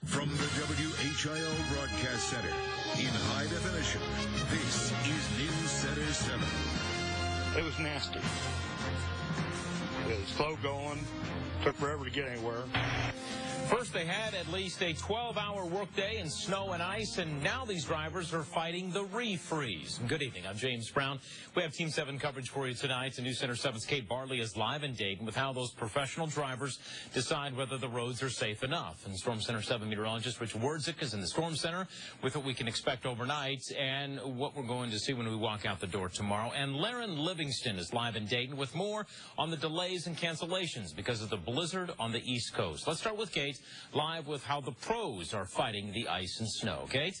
From the WHIO Broadcast Center in high definition, this is News Center 7. It was nasty. It was slow going, took forever to get anywhere. First, they had at least a 12-hour workday in snow and ice, and now these drivers are fighting the refreeze. Good evening. I'm James Brown. We have Team 7 coverage for you tonight. The News Center 7's Kate BARTLEY is live in Dayton with how those professional drivers decide whether the roads are safe enough. And Storm Center 7 meteorologist Rich Wardzik is in the Storm Center with what we can expect overnight and what we're going to see when we walk out the door tomorrow. And Laren Livingston is live in Dayton with more on the delays and cancellations because of the blizzard on the East Coast. Let's start with Kate, live with how the pros are fighting the ice and snow. Kate?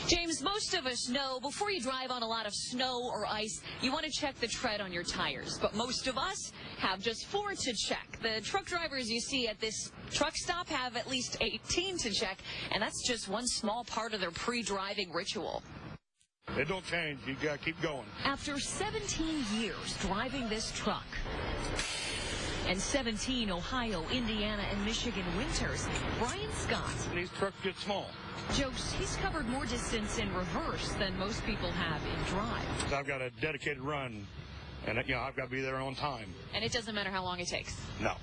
James, most of us know before you drive on a lot of snow or ice, you want to check the tread on your tires. But most of us have just 4 to check. The truck drivers you see at this truck stop have at least 18 to check, and that's just one small part of their pre-driving ritual. It don't change. You got to keep going. After 17 years driving this truck, and 17 Ohio, Indiana, and Michigan winters, Bryan Scott. These trucks get small. Jokes he's covered more distance in reverse than most people have in drive. I've got a dedicated run, and I've got to be there on time. And it doesn't matter how long it takes. No.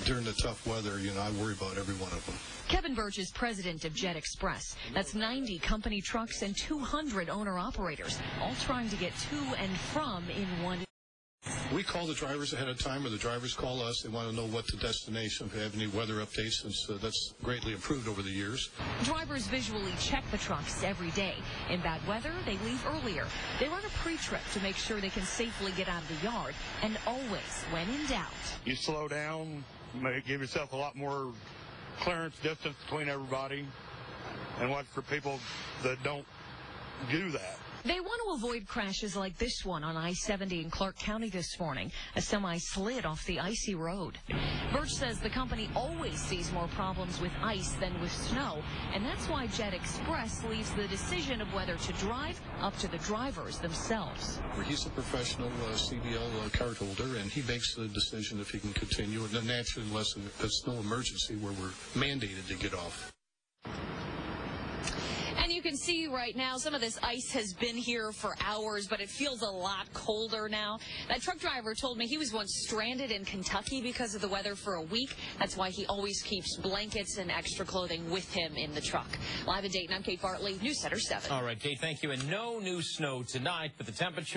During the tough weather, I worry about every one of them. Kevin Birch is president of Jet Express. That's 90 company trucks and 200 owner-operators, all trying to get to and from in one. We call the drivers ahead of time, or the drivers call us. They want to know what the destination, if they have any weather updates, since that's greatly improved over the years. Drivers visually check the trucks every day. In bad weather, they leave earlier. They run a pre-trip to make sure they can safely get out of the yard. And always, when in doubt, you slow down, give yourself a lot more clearance distance between everybody, and watch for people that don't do that. They want to avoid crashes like this one on I-70 in Clark County this morning. A semi slid off the icy road. Birch says the company always sees more problems with ice than with snow, and that's why Jet Express leaves the decision of whether to drive up to the drivers themselves. He's a professional CDL card holder, and he makes the decision if he can continue, and then naturally, unless there's no emergency where we're mandated to get off. And you can see right now some of this ice has been here for hours, but it feels a lot colder now. That truck driver told me he was once stranded in Kentucky because of the weather for a week. That's why he always keeps blankets and extra clothing with him in the truck. Live in Dayton, I'm Kate BARTLEY, News Center 7. All right, Kate, thank you. And no new snow tonight, but the temperature